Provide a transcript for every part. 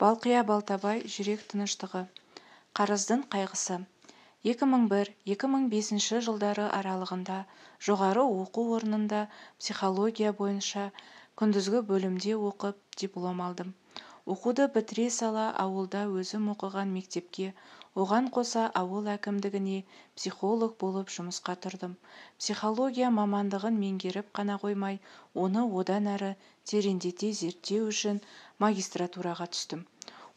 Балқия Балтабай жүрек тыныштығы. Қарыздың қайғысы. 2001-2005 жылдары аралығында жоғары оқу орнында психология бойынша күндізгі бөлімде оқып диплом алдым. Оқуды бітіре сала ауылда өзім оқыған мектепке, оған қоса ауыл әкімдігіне психолог болып жұмысқа тұрдым. Психология мамандығын меңгеріп қана қоймай, оны одан әрі тереңдете зерттеу үшін магистратураға түстім.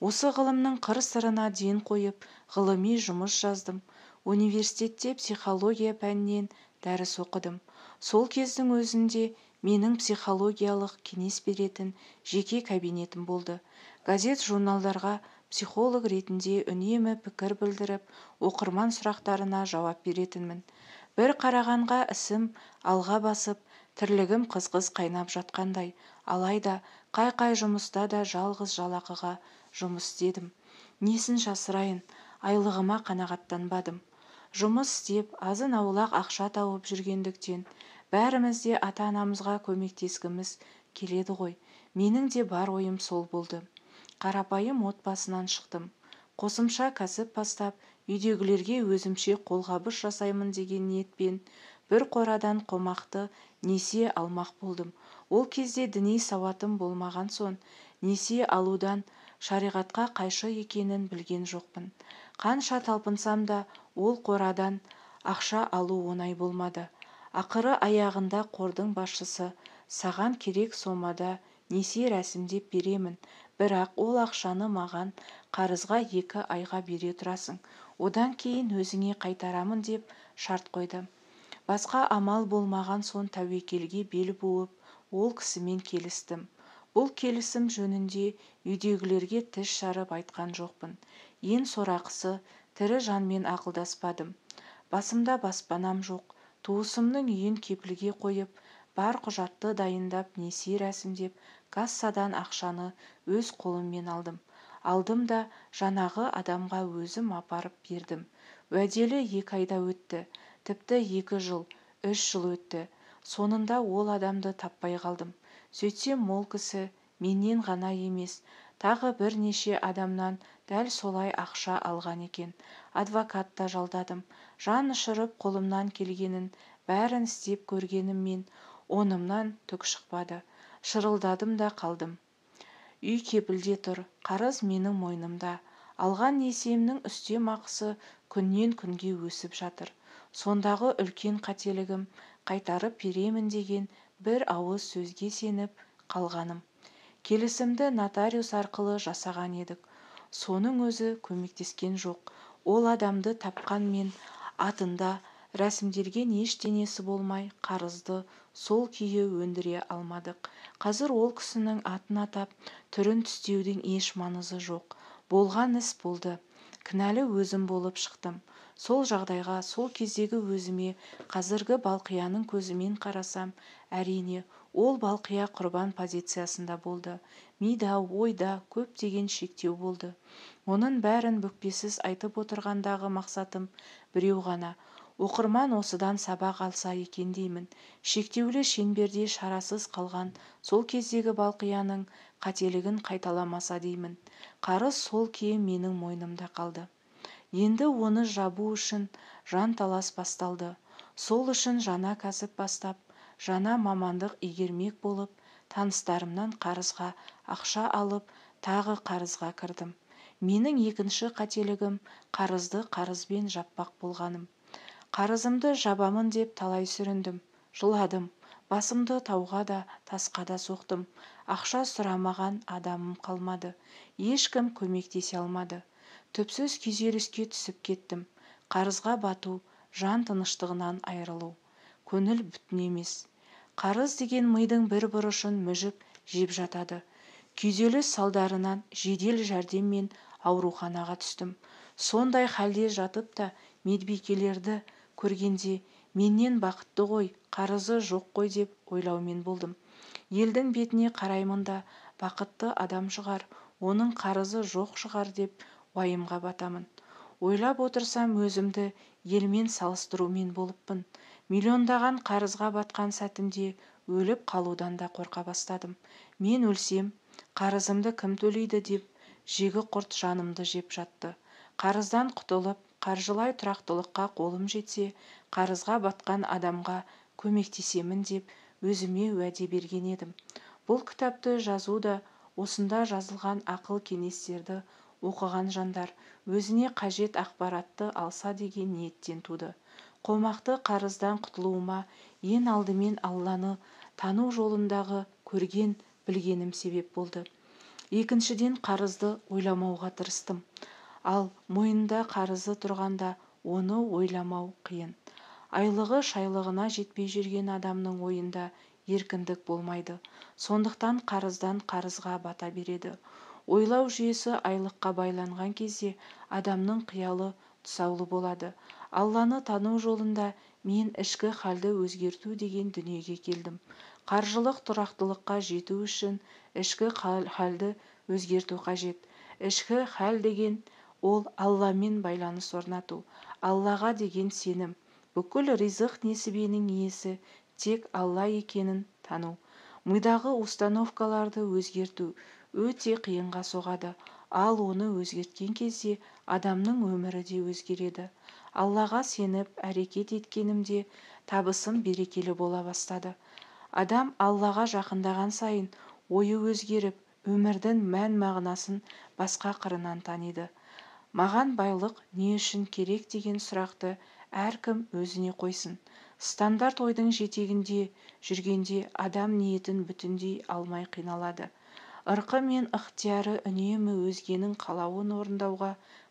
Осы ғылымның қыр-сырына ден қойып, ғылыми жұмыс жаздым. Университетте психология пәнінен дәріс оқыдым. Сол кездің өзінде менің психологиялық кеңес беретін жеке кабинетім болды. Газет-журналдарға психолог ретінде үнемі пікір білдіріп, оқырман сұрақтарына жауап беретінмін. Bir қарағанға ісім алға басып, тірлігім қыз-қыз қайнап жатқандай. Алайда қай-қай жұмыста да жалғыз жалақыға жұмыс істедім. Несін жасырайын, айлығыма қанағаттанбадым. Жұмыс істеп, азын-аулақ ақша тауып жүргендіктен, бәріміз де ата-анамызға көмектескіміз келеді ғой. Менің де бар ойым сол болды. Қарапайым отбасынан шықтым. Қосымша кәсіп бастап, үйдегілерге өзімше қолғабыс жасаймын деген ниетпен бір қорадан қомақты несие алмақ болдым. Ол кезде діни сауатым болмаған соң, несие алудан шариғатқа қайшы екенін білген жоқпын. Қанша талпынсам да ол қорадан ақша алу оңай болмады. Ақыры аяғында қордың басшысы саған керек сомада несие рәсімдеп беремін, бірақ ол ақшаны маған қарызға 2 айға бере тұрасың. Одан кейін өзіңе қайтарамын деп шарт қойды. Басқа амал болмаған соң тәуекелге бел буып, ол кісімен келістім. Бұл келісім жөнінде үйдегілерге тіс жарып айтқан жоқпын. Ең сорақысы, тірі жанмен ақылдаспадым. Басымда баспанам жоқ. Туысымның үйін кепілге қойып, бар құжатты дайындап, несие рәсімдеп, кассадан ақшаны өз қолыммен алдым. Алдым да жаңағы адамға өзім апарып бердім. Уәделі 2 айда өтті. Тіпті 2 жыл, 3 жыл өтті. Сонында ол адамды таппай қалдым. Сөйтсем ол кісі менен ғана емес, тағы бірнеше адамнан дәл солай ақша алған екен. Адвокат та жалдадым. Жан ұшырып қолымнан келгенін бәрін істеп көргеніммен онымнан түк шықпады. Шырылдадым да қалдым. Үй кепілде тұр, қарыз менің мойнымда. Алған несиемнің үстем ақысы күннен күнге өсіп жатыр. Сондағы үлкен қателігім қайтарып беремін деген бір ауыз сөзге сеніп қалғаным. Келісімді нотариус арқылы жасаған едік. Соның өзі көмектескен жоқ. Ол адамды тапқан мен атында рәсімделген ештеңесі болмай, қарызды сол күйі өндіре алмадық. Қазір ол кісінің атын атап, түрін түстеудің еш маңызы жоқ. Болған іс болды. Кінәлі өзім болып шықтым. Сол жағдайға, сол кездегі өзіме, қазіргі Балқияның көзімен қарасам, әрине, ол Балқия құрбан позициясында болды. Мида, ойда көптеген шектеу болды. Оның бәрін бүкпесіз айтып отырғандағы мақсатым біреу ғана. Оқырман осыдан сабақ алса екен деймін. Шектеулі шеңберде шарасыз қалған сол кездегі Балқияның қателігін қайталамаса деймін. Қарыз сол күйі менің мойнымда қалды. Енді оны жабу үшін жан талас басталды. Сол үшін жаңа кәсіп бастап, жаңа мамандық игермек болып, таныстарымнан қарызға ақша алып, тағы қарызға кірдім. Менің екінші қателігім қарызды қарызбен жаппақ болғаным. Қарызымды жабамын деп талай сүріндім, жыладым. Басымды тауға да, тасқа да соқтым. Ақша сұрамаған адамым қалмады. Ешкім көмектесе алмады. Түпсіз күйзеліске түсіп кеттім. Қарызға бату, жан тыныштығынан айырылу. Көңіл бүтін емес. Қарыз деген мидың бір бұрышын мүжіп жеп жатады. Күйзеліс салдарынан жедел жәрдеммен ауруханаға түстім. Сондай халде жатып та медбикелерді көргенде менен бақытты ғой, қарызы жоқ қой деп ойлаумен болдым. Елдің бетіне қараймын да, бақытты адам шығар, оның қарызы жоқ шығар деп уайымға батамын. Ойлап отырсам өзімді елмен салыстырумен болыппын. Миллиондаған қарызға батқан сәтімде өліп қалудан да қорқа бастадым. Мен өлсем, қарызымды кім төлейді деп жегі құрт жанымды жеп жатты. Қарыздан құтылып, қаржылай тұрақтылыққа қолым жетсе, қарызға батқан адамға көмектесемін деп өзіме уәде берген едім. Бұл кітапты жазу да осында жазылған ақыл-кеңестерді оқыған жандар өзіне қажет ақпаратты алса деген ниеттен туды. Қомақты қарыздан құтылуыма ең алдымен Алланы тану жолындағы көрген, білгенім себеп болды. Екіншіден, қарызды ойламауға тырыстым. Ал мойнында қарызы тұрғанда оны ойламау қиын. Айлығы шайлығына жетпей жүрген адамның ойында еркіндік болмайды. Сондықтан қарыздан қарызға бата береді. Ойлау жүйесі айлыққа байланған кезде адамның қиялы тұсаулы болады. Алланы тану жолында мен ішкі халді өзгерту деген дүниеге келдім. Қаржылық тұрақтылыққа жету үшін ішкі халді өзгерту қажет. Ішкі хал деген ол Алламен байланыс орнату, Аллаға деген сенім. Бүкіл ризық несібенің иесі тек Алла екенін тану. Мидағы установкаларды өзгерту өте қиынға соғады, ал оны өзгерткен кезде адамның өмірі де өзгереді. Аллаға сеніп әрекет еткенімде табысым берекелі бола бастады. Адам Аллаға жақындаған сайын ойы өзгеріп, өмірдің мән-мағынасын басқа қырынан таниды. Маған байлық не үшін керек деген сұрақты әркім өзіне қойсын. Стандарт ойдың жетегінде жүргенде адам ниетін бүтіндей алмай қиналады. Ырқы мен ықтияры үнемі өзгенің қалауын орындауға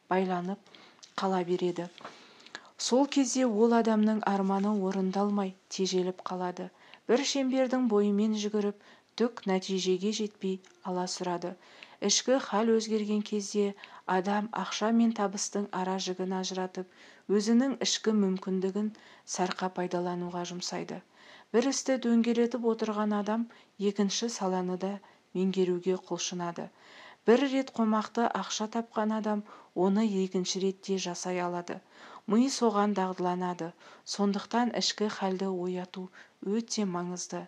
байланып қала береді. Сол кезде ол адамның арманы орындалмай тежеліп қалады. Бір шеңбердің бойымен жүгіріп, түк нәтижеге жетпей аласұрады. Ішкі хал өзгерген кезде адам ақша мен табыстың ара жігін ажыратып, өзінің ішкі мүмкіндігін сарқа пайдалануға жұмсайды. Бір істі дөңгелетіп отырған адам екінші саланы да меңгеруге құлшынады. Бір рет қомақты ақша тапқан адам оны екінші ретте жасай алады. Ми соған дағдыланады. Сондықтан ішкі халді ояту өте маңызды.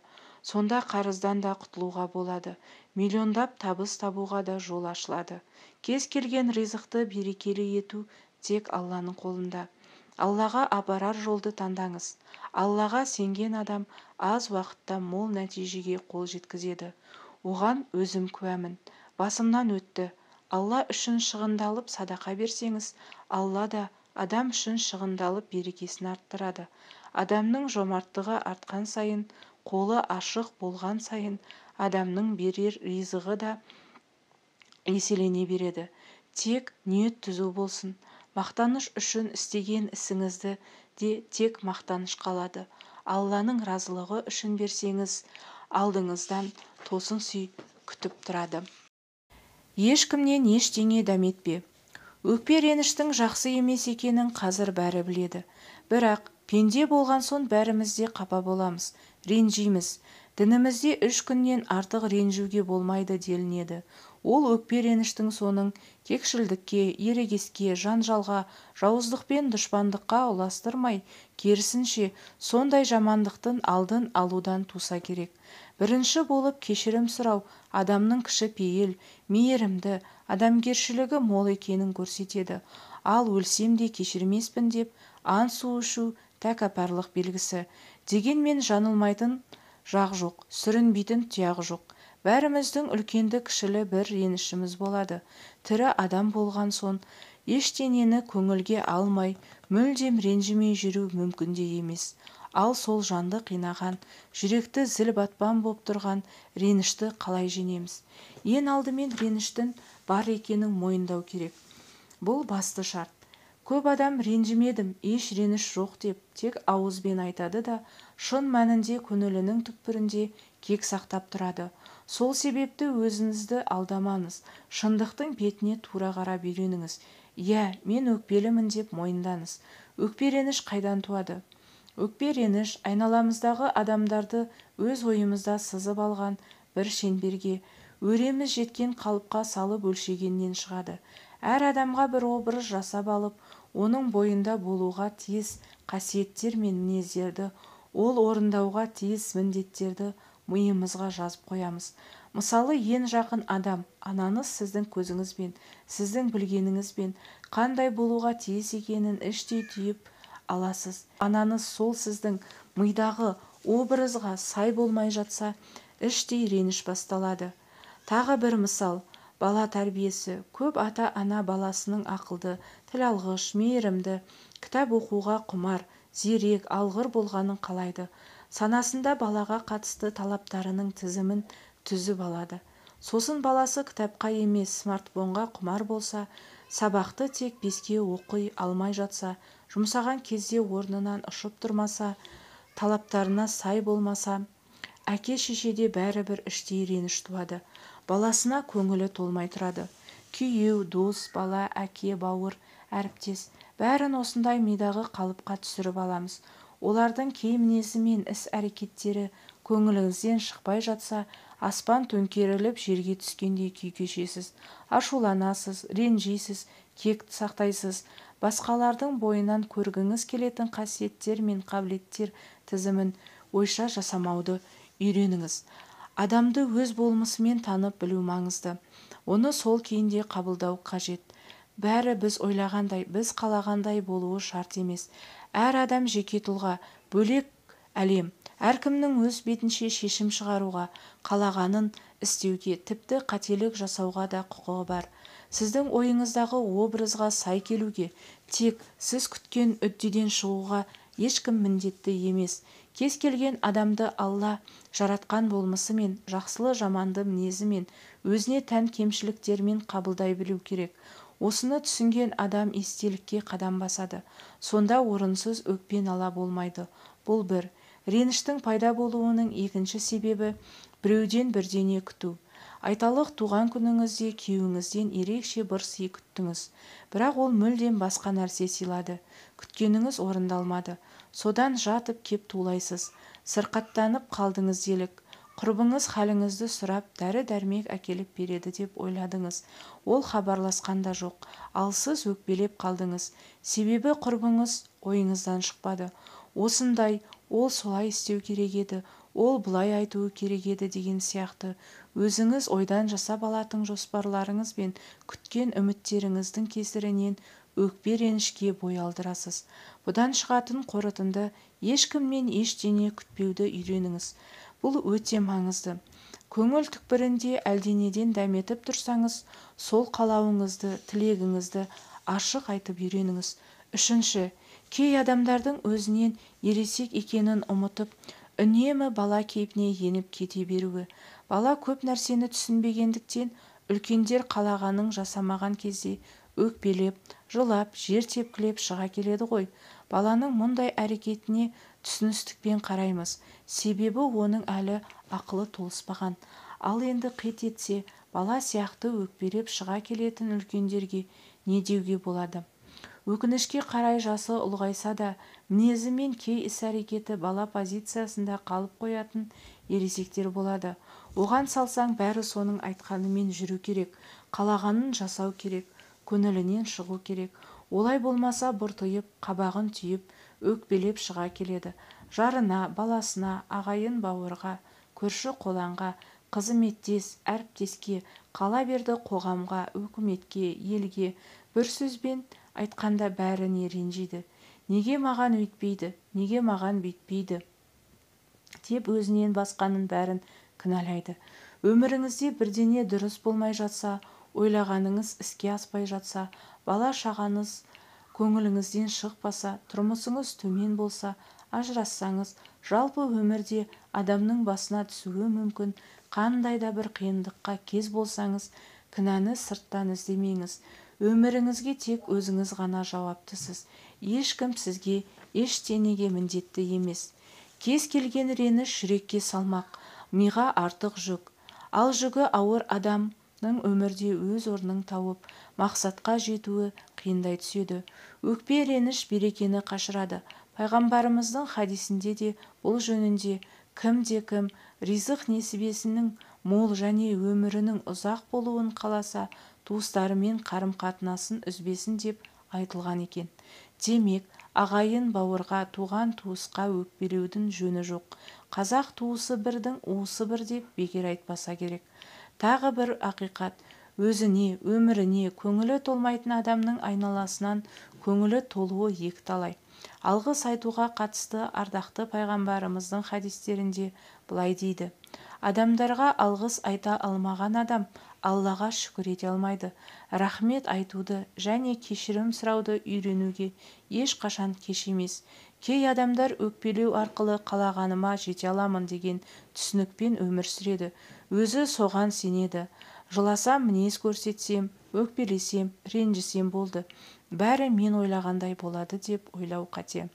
Сонда қарыздан да құтылуға болады. Миллиондап табыс табуға да жол ашылады. Кез келген ризықты берекелі ету тек Алланың қолында. Аллаға апарар жолды таңдаңыз. Аллаға сенген адам аз уақытта мол нәтижеге қол жеткізеді. Оған өзім куәмін. Басымнан өтті. Алла үшін шығындалып садақа берсеңіз, Алла да адам үшін шығындалып берекесін арттырады. Адамның жомарттығы артқан сайын, қолы ашық болған сайын, адамның берер ризығы да еселене береді. Тек ниет түзу болсын. Мақтаныш үшін істеген ісіңізді де тек мақтаныш қалады. Алланың разылығы үшін берсеңіз, алдыңыздан тосын сый күтіп тұрады. Ешкімнен ештеңе дәметпе. Өкпе реніштің жақсы емес екенін қазір бәрі біледі. Бірақ пенде болған соң бәріміз де қапа боламыз, ренжиміз. Дінімізде 3 күннен артық ренжуге болмайды делінеді. Ол өкпе реніштің соның кекшілдікке, ерегеске, жанжалға, жауыздықпен дұшпандыққа ұластырмай, керісінше сондай жамандықтың алдын алудан туса керек. Бірінші болып кешірім сұрау адамның кішіпейіл, мейірімді, адамгершілігі мол екенін көрсетеді. Ал өлсем де кешірмеспін деп ант су ішу тәкаппарлық белгісі. Дегенмен жаңылмайтын жақ жоқ, сүрінбейтін тұяғы жоқ. Бәріміздің үлкенді-кішілі бір ренішіміз болады. Тірі адам болған соң ештеңені көңілге алмай, мүлдем ренжімей жүру мүмкін де емес. Ал сол жанды қинаған, жүректі зіл батпан боп тұрған ренішті қалай жеңеміз? Ең алдымен реніштің бар екенін мойындау керек. Бұл басты шарт. Көп адам ренжімедім, еш реніш жоқ деп тек ауызбен айтады да, шын мәнінде көңілінің түкпірінде кек сақтап тұрады. Сол себепті өзіңізді алдамаңыз, шындықтың бетіне тура қарап үйреніңіз. Иә, мен өкпелімін деп мойындаңыз. Өкпе реніш қайдан туады? Өкпе реніш айналамыздағы адамдарды өз ойымызда сызып алған бір шеңберге, өреміз жеткен қалыпқа салып өлшегеннен шығады. Әр адамға бір образ жасап алып, оның бойында болуға тиіс қасиеттер мен мінездерді, ол орындауға тиіс міндеттерді миымызға жазып қоямыз. Мысалы, ең жақын адам, анаңыз сіздің көзіңізбен, сіздің білгеніңізбен қандай болуға тиіс екенін іштей түйіп аласыз. Анаңыз сол сіздің мидағы образға сай болмай жатса, іштей реніш басталады. Тағы бір мысал, бала тәрбиесі. Көп ата-ана баласының ақылды, тіл алғыш, мейірімді, кітап оқуға құмар, зерек, алғыр болғанын қалайды. Санасында балаға қатысты талаптарының тізімін түзіп алады. Сосын баласы кітапқа емес смартфонға құмар болса, сабақты тек 5-ке оқи алмай жатса, жұмсаған кезде орнынан ұшып тұрмаса, талаптарына сай болмаса, әке-шешеде бәрібір іштей реніш туады. Баласына көңілі толмай тұрады. Күйеу, дос, бала, әке, бауыр, әріптес бәрін осындай мидағы қалыпқа түсіріп аламыз. Олардың кей мінезі мен іс-әрекеттері көңіліңізден шықпай жатса, аспан төңкеріліп жерге түскендей күй кешесіз, ашуланасыз, ренжисіз, кек сақтайсыз. Басқалардың бойынан көргіңіз келетін қасиеттер мен қабілеттер тізімін ойша жасамауды үйреніңіз. Адамды өз болмысымен танып білу маңызды. Оны сол күйінде қабылдау қажет. Бәрі біз ойлағандай, біз қалағандай болуы шарт емес. Әр адам жеке тұлға, бөлек әлем. Әркімнің өз бетінше шешім шығаруға, қалағанын істеуге, тіпті қателік жасауға да құқығы бар. Сіздің ойыңыздағы образға сай келуге, тек сіз күткен үддеден шығуға ешкім міндетті емес. Кез келген адамды Алла жаратқан болмысымен, жақсылы-жаманды мінезімен, өзіне тән кемшіліктермен қабылдай білу керек. Осыны түсінген адам естелікке қадам басады. Сонда орынсыз өкпе нала болмайды. Бұл бір. Реніштің пайда болуының екінші себебі біреуден бірдеңе күту. Айталық, туған күніңізде күйеуіңізден ерекше бір сый күттіңіз. Бірақ ол мүлдем басқа нәрсе сыйлады. Күткеніңіз орындалмады. Содан жатып кеп тулайсыз. Сырқаттанып қалдыңыз делік. Құрбыңыз халіңізді сұрап, дәрі-дәрмек әкеліп береді деп ойладыңыз. Ол хабарласқан да жоқ. Ал сіз өкпелеп қалдыңыз. Себебі құрбыңыз ойыңыздан шықпады. Осындай, ол солай істеу керек еді, ол бұлай айтуы керек еді деген сияқты өзіңіз ойдан жасап алатын жоспарларыңыз бен күткен үміттеріңіздің кесірінен өкпе ренішке бой алдырасыз. Бұдан шығатын қорытынды ешкімнен ештеңе күтпеуді үйреніңіз. Бұл өте маңызды. Көңіл түкпірінде әлденеден дәметіп тұрсаңыз, сол қалауыңызды, тілегіңізді ашық айтып үйреніңіз. Үшінші, кей адамдардың өзінен ересек екенін ұмытып, үнемі бала кейпіне еніп кете беруі. Бала көп нәрсені түсінбегендіктен, үлкендер қалағанын жасамаған кезде өкпелеп, жылап, жер тепкілеп шыға келеді ғой. Баланың мұндай әрекетіне түсіністікпен қараймыз. Себебі оның әлі ақылы толыспаған. Ал енді қит етсе, бала сияқты өкпелеп шыға келетін үлкендерге не деуге болады? Өкінішке қарай жасы ұлғайса да, мінезі мен кей іс-әрекеті бала позициясында қалып қоятын ересектер болады. Оған салсаң бәрі соның айтқанымен жүру керек, қалағанын жасау керек, көңілінен шығу керек. Олай болмаса бұртиып, қабағын түйіп, өкпелеп шыға келеді. Жарына, баласына, ағайын бауырға, көрші-қолаңға, қызметтес, әріптеске, қала берді қоғамға, үкіметке, елге, бір сөзбен айтқанда бәріне ренжиді. Неге маған өйтпейді, неге маған бүйтпейді деп өзінен басқаның бәрін кінәлайды. Өміріңізде бірдеңе дұрыс болмай жатса, ойлағаныңыз іске аспай жатса, бала-шағаңыз көңіліңізден шықпаса, тұрмысыңыз төмен болса, ажырассаңыз, жалпы өмірде адамның басына түсуі мүмкін қандай да бір қиындыққа кез болсаңыз, кінәні сырттан іздемеңіз. Өміріңізге тек өзіңіз ғана жауаптысыз. Ешкім сізге ештеңеге міндетті емес. Кез келген реніш жүрекке салмақ, миға артық жүк. Ал жүгі ауыр адамның өмірде өз орнын тауып, мақсатқа жетуі қиындай түседі. Өкпе реніш берекені қашырады. Пайғамбарымыздың хадисінде де бұл жөнінде кім ризық несібесінің мол және өмірінің ұзақ болуын қаласа, туыстарымен қарым-қатынасын үзбесін деп айтылған екен. Демек, ағайын бауырға, туған туысқа өкпелеудің жөні жоқ. қазақ туысы бірдің уысы бір деп бекер айтпаса керек. Тағы бір ақиқат, өзіне, өміріне көңілі толмайтын адамның айналасынан көңілі толуы екіталай. Алғыс айтуға қатысты ардақты пайғамбарымыздың хадистерінде былай дейді: адамдарға алғыс айта алмаған адам Аллаға шүкір ете алмайды. Рахмет айтуды және кешірім сұрауды үйренуге ешқашан кеш емес. Кей адамдар өкпелеу арқылы қалағаныма жете аламын деген түсінікпен өмір сүреді. Өзі соған сенеді. Жыласам, мінез көрсетсем, өкпелесем, ренжісем болды. Бәрі мен ойлағандай болады деп ойлау қате.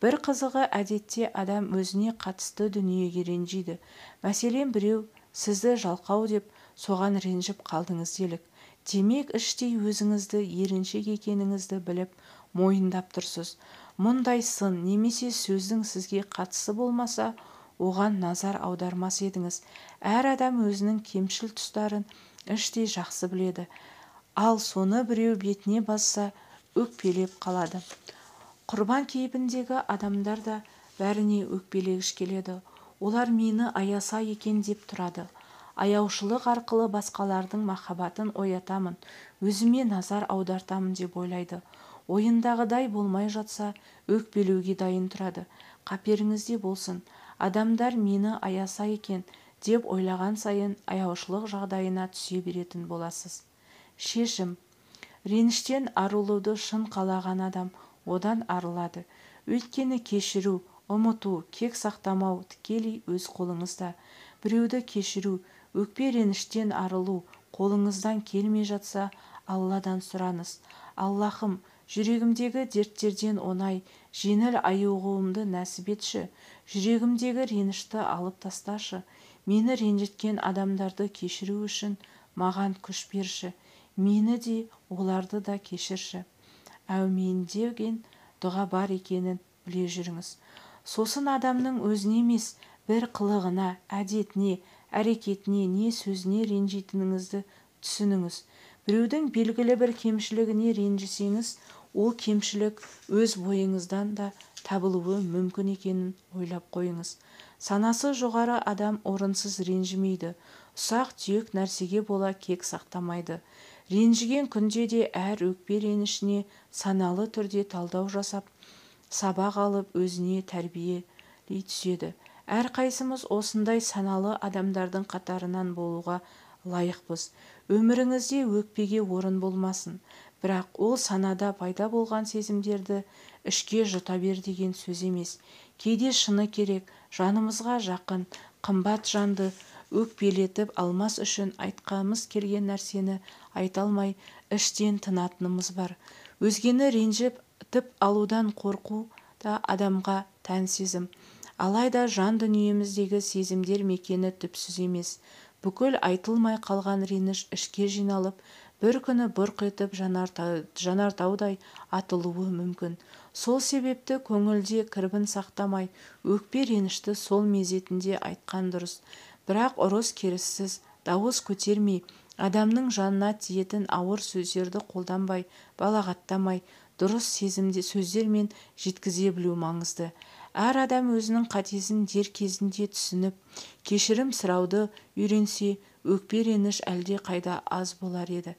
Бір қызығы, әдетте адам өзіне қатысты дүниеге ренжиді. Мәселен, біреу сізді жалқау деп соған ренжіп қалдыңыз делік. Демек, іштей өзіңізді еріншек екеніңізді біліп, мойындап тұрсыз. Мұндай сын немесе сөздің сізге қатысы болмаса, оған назар аудармас едіңіз. Әр адам өзінің кемшіл тұстарын іштей жақсы біледі. Ал соны біреу бетіне басса, өкпелеп қалады. Құрбан кейпіндегі адамдар да бәріне өкпелегіш келеді. Олар мені аяса екен деп тұрады. Аяушылық арқылы басқалардың махаббатын оятамын, өзіме назар аудартамын деп ойлайды. Ойындағыдай болмай жатса, өкпелеуге дайын тұрады. Қаперіңізде болсын, адамдар мені аяса екен деп ойлаған сайын аяушылық жағдайына түсе беретін боласыз. Шешім: реніштен арылуды шын қалаған адам одан арылады. Өйткені кешіру, ұмыту, кек сақтамау тікелей өз қолыңызда. Біреуді кешіру, өкпе реніштен арылу қолыңыздан келмей жатса, Алладан сұраңыз: Аллахым, жүрегімдегі дерттерден оңай, жеңіл аюығуымды нәсіп етші. Жүрегімдегі ренішті алып тасташы. Мені ренжіткен адамдарды кешіру үшін маған күш берші. Мені де, оларды да кешірші. Әумин деген дұға бар екенін біле жүріңіз. Сосын адамның өзіне емес, бір қылығына, әдетіне, әрекетіне, не сөзіне ренжитініңізді түсініңіз. Біреудің белгілі бір кемшілігіне ренжісеңіз, ол кемшілік өз бойыңыздан да табылуы мүмкін екенін ойлап қойыңыз. Санасы жоғары адам орынсыз ренжімейді. Ұсақ-түйек нәрсеге бола кек сақтамайды. Ренжіген күнде де әр өкпе ренішіне саналы түрде талдау жасап, сабақ алып өзіне тәрбиелей түседі. Әрқайсымыз осындай саналы адамдардың қатарынан болуға лайықпыз. Өміріңізде өкпеге орын болмасын. Бірақ ол санада пайда болған сезімдерді ішке жұта бер деген сөз емес. Кейде шыны керек, жанымызға жақын, қымбат жанды өкпелетіп алмас үшін айтқамыз келген нәрсені айта алмай іштен тынатынымыз бар. Өзгені ренжітіп алудан қорқу да адамға тән сезім. Алайда жан дүниеміздегі сезімдер мекені түпсіз емес. Бүкіл айтылмай қалған реніш ішке жиналып, бір күні бұрқ етіп жанартаудай атылуы мүмкін. Сол себепті көңілде кірбің сақтамай, өкпе ренішті сол мезетінде айтқан дұрыс. Бірақ ұрыс керіссіз, дауыс көтермей, адамның жанына тиетін ауыр сөздерді қолданбай, балағаттамай, дұрыс сезімде сөздермен жеткізе білу маңызды. Әр адам өзінің қатесін дер кезінде түсініп, кешірім сұрауды үйренсе, өкпе реніш әлде қайда аз болар еді.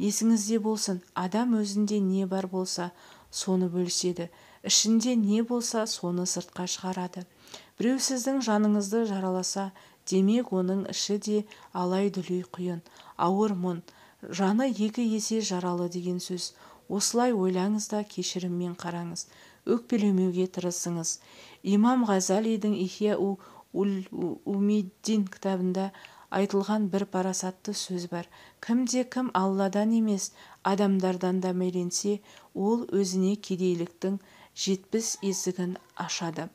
Есіңізде болсын, адам өзінде не бар болса, соны бөліседі. Ішінде не болса, соны сыртқа шығарады. Біреу сіздің жаныңызды жараласа, демек оның іші де алай-дүлей құйын, ауыр мұң, жаны 2 есе жаралы деген сөз. Осылай ойлаңыз да кешіріммен қараңыз. Өкпелемеуге тырысыңыз. Имам Ғазалидің Ихия-ул-Улумиддин кітабында айтылған бір парасатты сөз бар. Кімде-кім Алладан емес, адамдардан да мейрленсе, ол өзіне кедейліктің 70 есігін ашады.